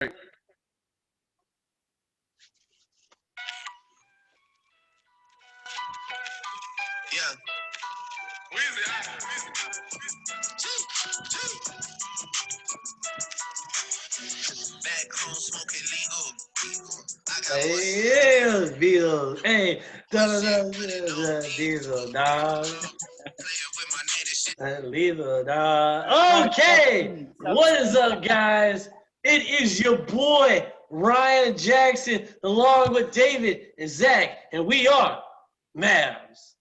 Yeah. Back home smoking legal. I got more Hey, Beatles. Hey, Diesel, dog. playing with my nigga shit. Diesel, dog. Okay, what is up, guys? It is your boy, Ryan Jackson, along with David and Zach, and we are Mavs.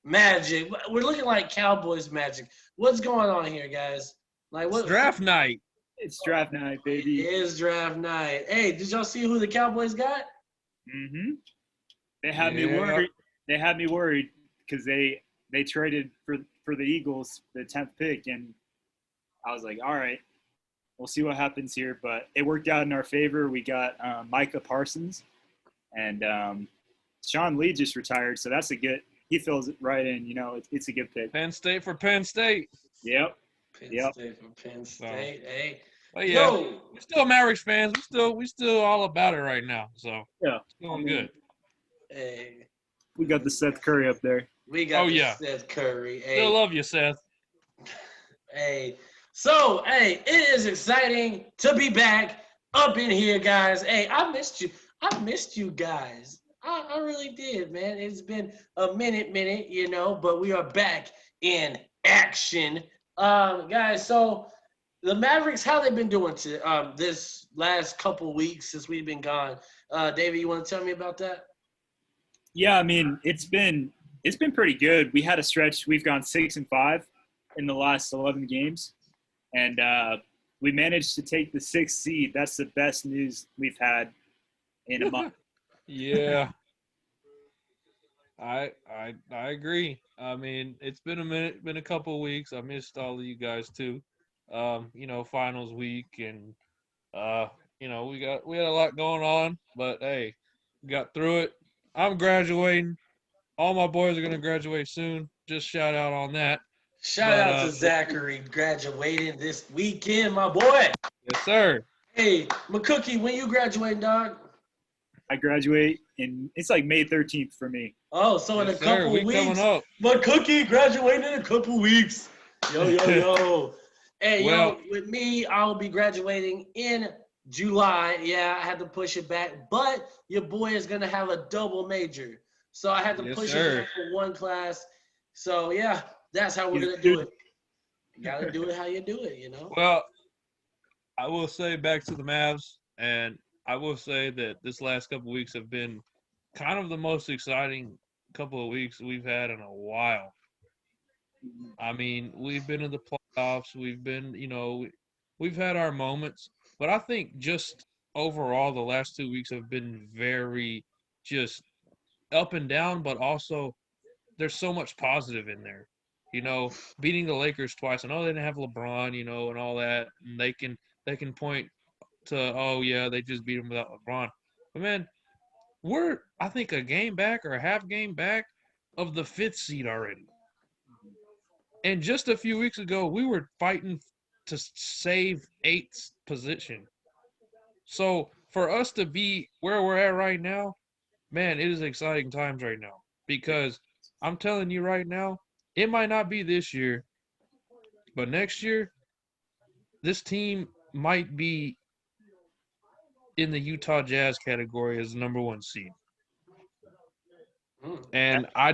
Magic. We're looking like Cowboys magic. What's going on here, guys? Like It's what? draft night. It's draft night, It baby. is draft night. Hey, did y'all see who the Cowboys got? Mm-hmm. They had me Yeah. worried. They had me worried because they traded for the Eagles the 10th pick, and I was like, all right, we'll see what happens here. But it worked out in our favor. We got Micah Parsons, and Sean Lee just retired, so that's a good. He fills it right in. It's a good pick. Penn State for Penn State. Yep. Penn Yep. State from Penn State. Hey, But yeah, yo, we're still Mavericks fans. We still all about it right now. So Yeah. it's going good. hey, We got the Seth Curry up there. we got Oh, the yeah. Seth Curry. Hey, Still love you, Seth. hey. So, hey, it is exciting to be back up in here, guys. Hey, I missed you. I missed you guys. I really did, man. It's been a minute, but we are back in action. Guys, so the Mavericks, how they been doing to this last couple weeks since we've been gone? David, you want to tell me about that? Yeah, I mean, it's been pretty good. We had a stretch. We've gone 6-5 in the last 11 games, and we managed to take the 6th seed. That's the best news we've had in a month. Yeah. I agree. I mean, it's been a minute, been a couple of weeks. I missed all of you guys too. Finals week and we had a lot going on, but hey, we got through it. I'm graduating. All my boys are gonna graduate soon. Just shout out on that. Shout But out to Zachary graduating this weekend, my boy. yes, sir. Hey, McCookie, when you graduating, dog? I graduate it's like May 13th for me. Oh, so in Yes, a couple we weeks, coming up. McCookie graduating in a couple weeks. Yo. Hey, Well- with me, I'll be graduating in July. Yeah, I had to push it back, but your boy is gonna have a double major, so I had to Yes, push sir. it back for one class. So yeah, that's how we're He's gonna do good. it. You gotta do it how you do it, Well, I will say back to the Mavs, and I will say that this last couple of weeks have been kind of the most exciting couple of weeks we've had in a while. I mean, we've been in the playoffs. We've been, we've had our moments, but I think just overall the last 2 weeks have been very just up and down, but also there's so much positive in there. Beating the Lakers twice. I know they didn't have LeBron, and all that, and they can point to, oh yeah, they just beat them without LeBron. But man, we're I think a game back or a half game back of the 5th seed already. And just a few weeks ago, we were fighting to save 8th position. So for us to be where we're at right now, man, it is exciting times right now. Because I'm telling you right now, it might not be this year, but next year, this team might be in the Utah Jazz category as the number 1 seed. And I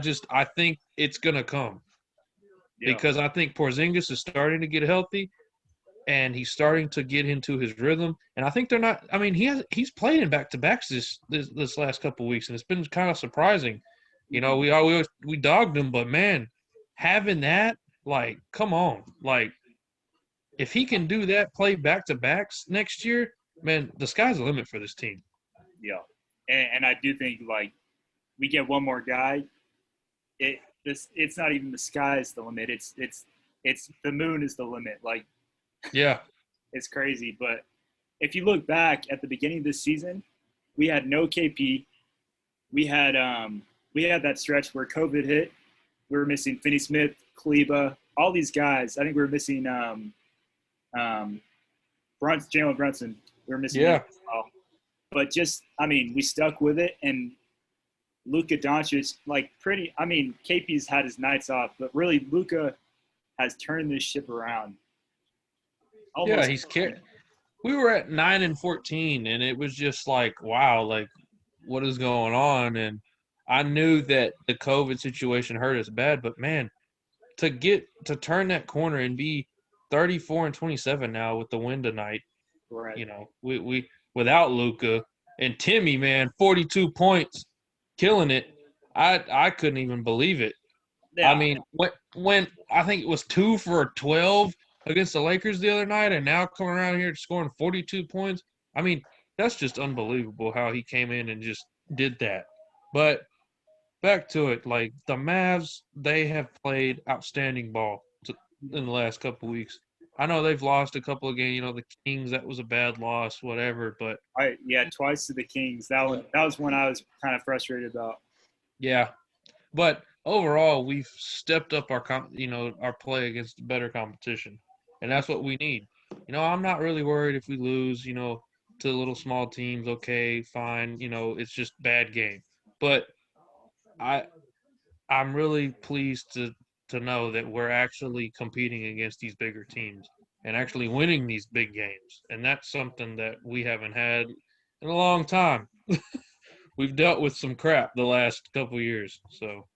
think it's gonna come. Yeah. Because I think Porzingis is starting to get healthy, and he's starting to get into his rhythm. And I think they're not. I mean, he's played in back-to-backs this last couple of weeks, and it's been kind of surprising. We dogged him, but man, having that, like, come on, like, if he can do that, play back-to-backs next year, man, the sky's the limit for this team. Yeah. And I do think, like, we get one more guy, it's not even the sky's the limit. It's the moon is the limit. Like, Yeah. it's crazy. But if you look back at the beginning of this season, we had no KP. We had that stretch where COVID hit. We were missing Finney Smith, Kleba, all these guys. I think we were missing Jalen Brunson. We were missing Yeah. him as well. But just, I mean, we stuck with it, and Luka Doncic, KP's had his nights off, but really Luka has turned this ship around. Yeah, Almost. we were at 9-14, and it was just like, wow, like what is going on? And I knew that the COVID situation hurt us bad, but man, to turn that corner and be 34-27 now with the win tonight, Right. we without Luka and Timmy, man, 42 points, killing it. I couldn't even believe it. Yeah. I mean, when I think it was 2 for 12 against the Lakers the other night, and now coming around here scoring 42 points. I mean, that's just unbelievable how he came in and just did that. But back to it, like the Mavs, they have played outstanding ball in the last couple of weeks. I know they've lost a couple of games. The Kings, that was a bad loss, whatever. But Twice to the Kings. That was one I was kind of frustrated about. yeah, but overall, we've stepped up our play against better competition, and that's what we need. I'm not really worried if we lose, to little small teams. Okay, fine. It's just bad game. But I I'm really pleased to know that we're actually competing against these bigger teams and actually winning these big games, and that's something that we haven't had in a long time. We've dealt with some crap the last couple years, so.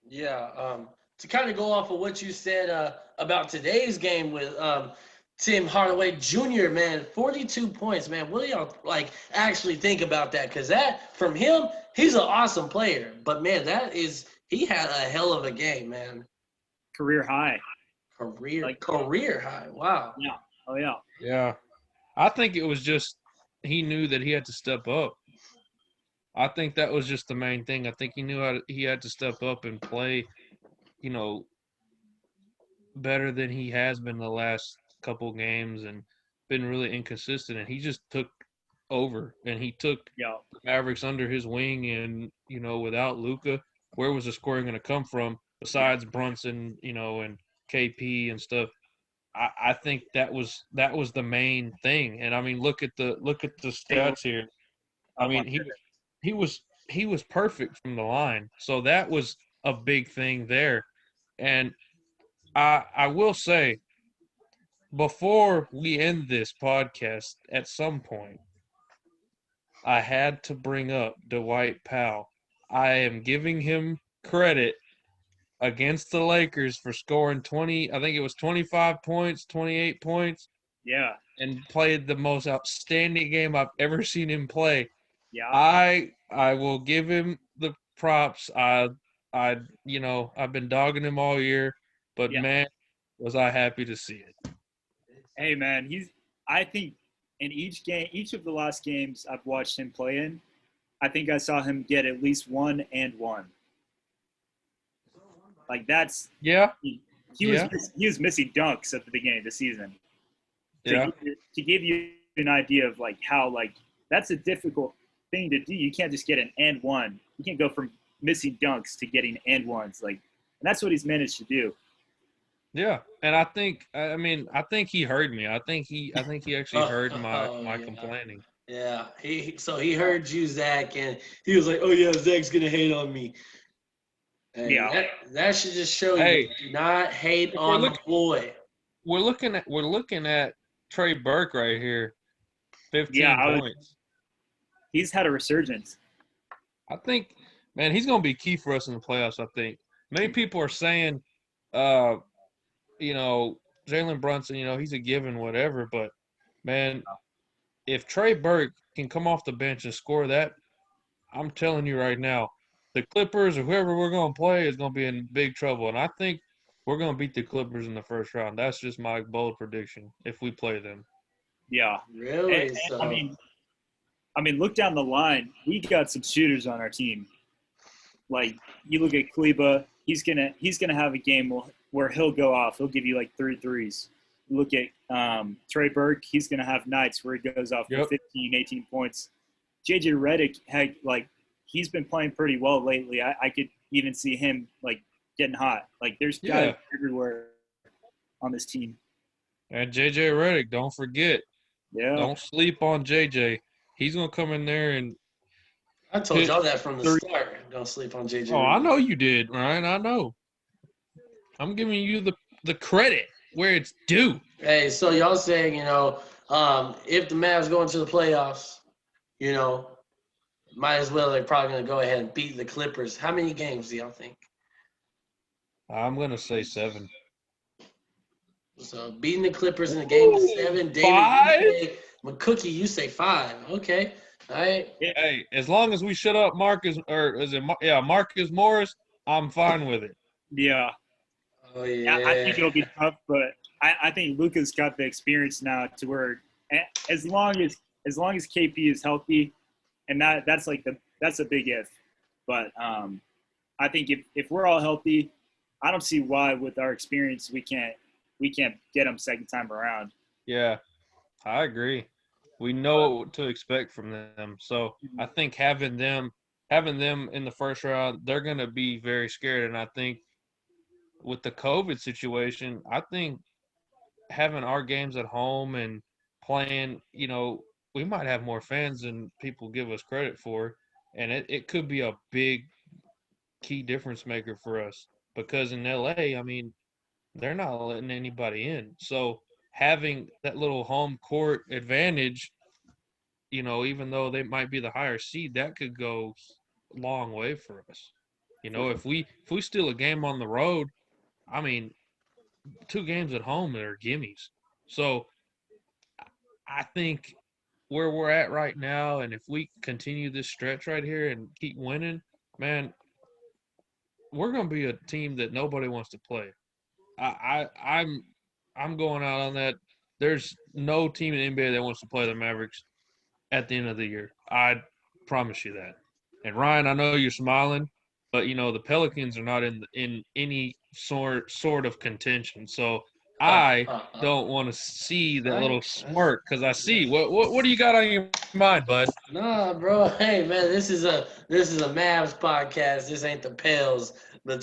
Yeah, to kind of go off of what you said about today's game with Tim Hardaway Jr., man, 42 points, man. What do y'all actually think about that? Because that, from him, he's an awesome player. But, man, he had a hell of a game, man. Career high. Career high. Wow. Yeah. Oh, yeah. Yeah. I think it was just he knew that he had to step up. I think that was just the main thing. I think he knew he had to step up and play, better than he has been the last couple games and been really inconsistent. And he just took over and he took the Mavericks under his wing. And, without Luka, where was the scoring going to come from besides Brunson, and KP and stuff? I think that was the main thing. And I mean, look at the stats here. I mean, he was perfect from the line. So that was a big thing there. And I will say, before we end this podcast, at some point, I had to bring up Dwight Powell. I am giving him credit against the Lakers for scoring 20, I think it was 25 points, 28 points. Yeah. And played the most outstanding game I've ever seen him play. Yeah. I will give him the props. I've been dogging him all year, but man, was I happy to see it. Hey man, I think in each of the last games I've watched him play in, I think I saw him get at least 1 and 1. Like that's he was missing dunks at the beginning of the season. To give you an idea of how that's a difficult thing to do. You can't just get an and 1. You can't go from missing dunks to getting and 1s. And that's what he's managed to do. Yeah, and I think he heard me. I think he actually heard my complaining. Yeah, he heard you, Zach, and he was like, "Oh yeah, Zach's gonna hate on me." And that should just show you do not hate on the boy. We're looking at Trey Burke right here, 15 points. He's had a resurgence. I think, man, he's going to be key for us in the playoffs. I think many people are saying, Jalen Brunson, he's a given, whatever. But man, if Trey Burke can come off the bench and score that, I'm telling you right now, the Clippers or whoever we're going to play is going to be in big trouble. And I think we're going to beat the Clippers in the first round. That's just my bold prediction if we play them. Yeah. Really? I mean, look down the line. We got some shooters on our team. You look at Kleba, he's gonna have a game where he'll go off. He'll give you 3 threes. You look at Trey Burke, he's gonna have nights where he goes off for 15, 18 points. JJ Redick had he's been playing pretty well lately. I could even see him getting hot. There's guys everywhere on this team. And JJ Redick, don't forget, Yeah. Don't sleep on JJ. He's gonna come in there and I told hit y'all that from the 3. start. Don't sleep on JJ. Oh, I Redick. know you did, Ryan. I know. I'm giving you the credit where it's due. Hey, so y'all saying, if the Mavs go into the playoffs, you know, might as well they're probably gonna go ahead and beat the Clippers. How many games do y'all think? I'm gonna say 7. So beating the Clippers in a game of Ooh, 7. David, you 5? say McCookie, you say 5. Okay. All right. Yeah. Hey, as long as we shut up Marcus, or is it Marcus Morris, I'm fine with it. Yeah. Oh I yeah. think it'll be tough, but I think Luka's got the experience now to where as long as KP is healthy, and that's a big if. But I think if we're all healthy, I don't see why with our experience we can't get them second time around. Yeah, I agree. We know what to expect from them. So I think having them in the first round, they're gonna be very scared. And I think with the COVID situation, I think having our games at home and playing, we might have more fans than people give us credit for. And it could be a big key difference maker for us because in LA, I mean, they're not letting anybody in. So having that little home court advantage, even though they might be the higher seed, that could go a long way for us. If we steal a game on the road, I mean, 2 games at home are gimmies. So I think where we're at right now, and if we continue this stretch right here and keep winning, man, we're gonna be a team that nobody wants to play. I'm going out on that. There's no team in the NBA that wants to play the Mavericks at the end of the year. I promise you that. And Ryan, I know you're smiling, but the Pelicans are not in any sort of contention. So I don't want to see that little smirk because I see what do you got on your mind, bud? Nah, bro. Hey, man, this is a Mavs podcast. This ain't the Pels, but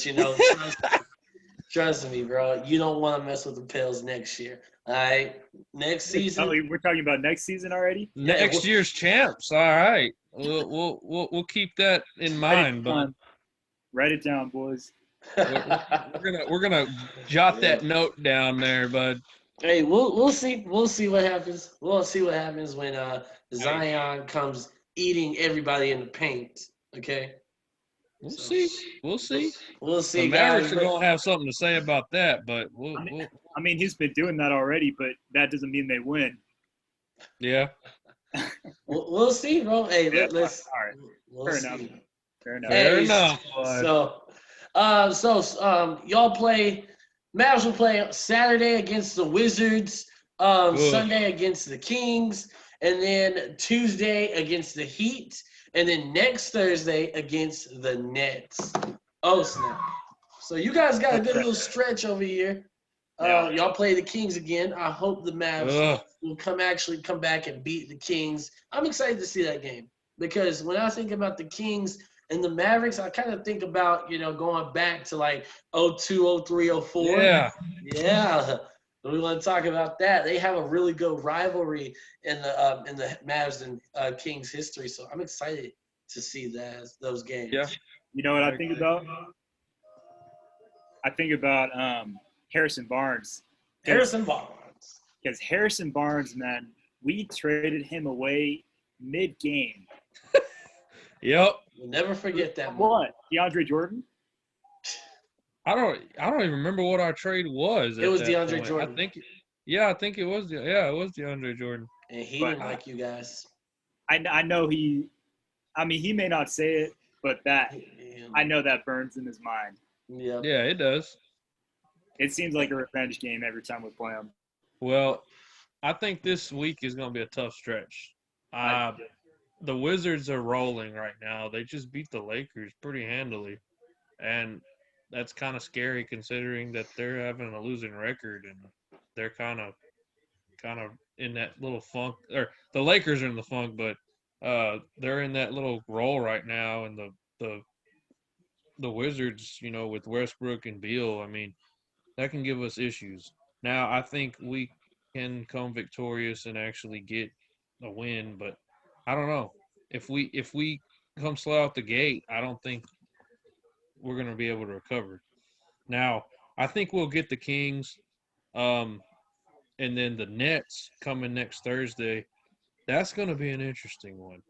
trust me, bro. You don't want to mess with the Pels next year. All right, next season. We're talking about next season already. Yeah, Next year's champs. All right, we'll keep that in Write it mind, but down. Write it down, boys. we're gonna jot Yeah. that note down there, bud. Hey, we'll see what happens. We'll see what happens when Zion comes eating everybody in the paint. Okay, We'll so see. We'll see. we'll The see, Mavericks guys. are gonna have something to say about that, but I mean, he's been doing that already, but that doesn't mean they win. yeah. We'll see, bro. Hey, Yeah. let's All right. we'll Fair see. enough. Fair enough. Fair Hey, enough, bud. y'all play. Mavs will play Saturday against the Wizards, Ugh. Sunday against the Kings, and then Tuesday against the Heat, and then next Thursday against the Nets. Oh snap! So you guys got a good little stretch over here. Yeah. Y'all play the Kings again. I hope the Mavs Ugh. will come back and beat the Kings. I'm excited to see that game because when I think about the Kings and the Mavericks, I kind of think about, going back to like 02, 03, 04. Yeah. Yeah. We want to talk about that. They have a really good rivalry in the Mavs and Kings history. So I'm excited to see those games. Yeah. You know what I think about? I think about Harrison Barnes. Harrison Barnes. Because Harrison Barnes, man, we traded him away mid-game. Yep. We'll never forget that moment. What? DeAndre Jordan? I don't even remember what our trade was. It was at that DeAndre point. Jordan. I think it was. Yeah, it was DeAndre Jordan. And he But didn't like you guys. I know he may not say it, but I know that burns in his mind. Yeah. Yeah, it does. It seems like a revenge game every time we play him. Well, I think this week is going to be a tough stretch. The Wizards are rolling right now. They just beat the Lakers pretty handily, and that's kind of scary considering that they're having a losing record and they're kind of in that little funk. Or the Lakers are in the funk, but they're in that little roll right now, and the Wizards, with Westbrook and Beal, I mean, that can give us issues. Now, I think can come victorious and actually get a win. But I don't know. If we come slow out the gate, I don't think we're gonna be able to recover. Now, I think we'll get the Kings, and then the Nets coming next Thursday. That's gonna be an interesting one.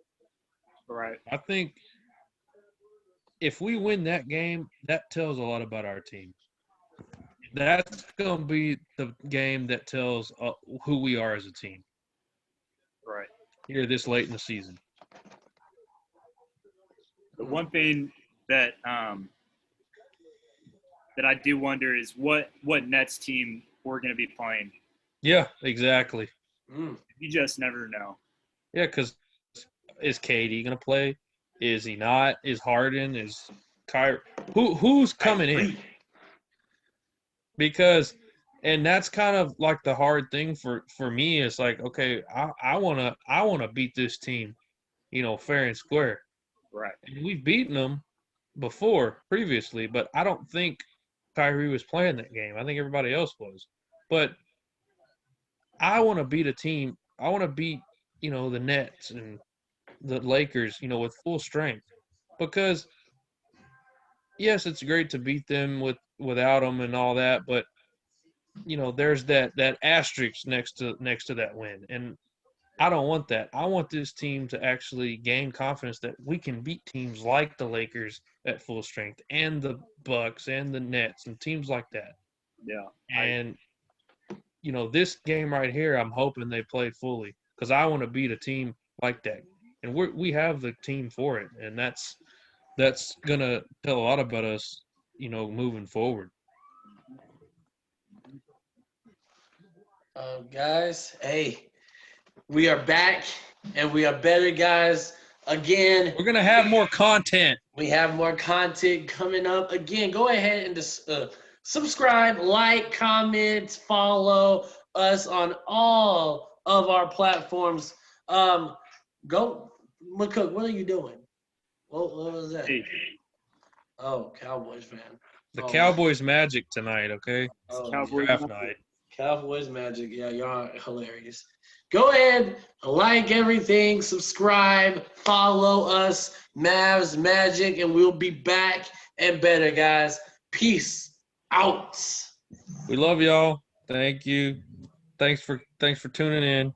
Right. I think if we win that game, that tells a lot about our team. That's going to be the game that tells who we are as a team Right. here this late in the season. The one thing that that I do wonder is what Nets team we're going to be playing. Yeah, exactly. You just never know. Yeah, because is KD going to play? Is he not? Is Harden? Is Kyrie? Who's coming in? Because – and that's kind of like the hard thing for me. It's like, okay, I wanna beat this team, fair and square. Right. And we've beaten them before previously, but I don't think Kyrie was playing that game. I think everybody else was. But I want to beat a team. I want to beat the Nets and the Lakers, with full strength, because yes, it's great to beat them without them and all that, but there's that asterisk next to that win, and I don't want that. I want this team to actually gain confidence that we can beat teams like the Lakers at full strength, and the Bucks and the Nets and teams like that. Yeah. And this game right here, I'm hoping they played fully, because I want to beat a team like that, and we have the team for it, and that's gonna tell a lot about us, moving forward. Guys, hey, we are back and we are better, guys. Again, We're gonna have more content. we have more content coming up. Again, go ahead and subscribe, like, comment, follow us on all of our platforms. Go, McCook, what are you doing? What was that? Hey, Oh, Cowboys fan. The Oh, Cowboys magic tonight, okay? oh, Cowboys Draft night. Cowboys magic. Yeah, y'all are hilarious. Go ahead, like everything, subscribe, follow us, Mavs Magic, and we'll be back and better, guys. Peace out. We love y'all. Thank you. Thanks for tuning in.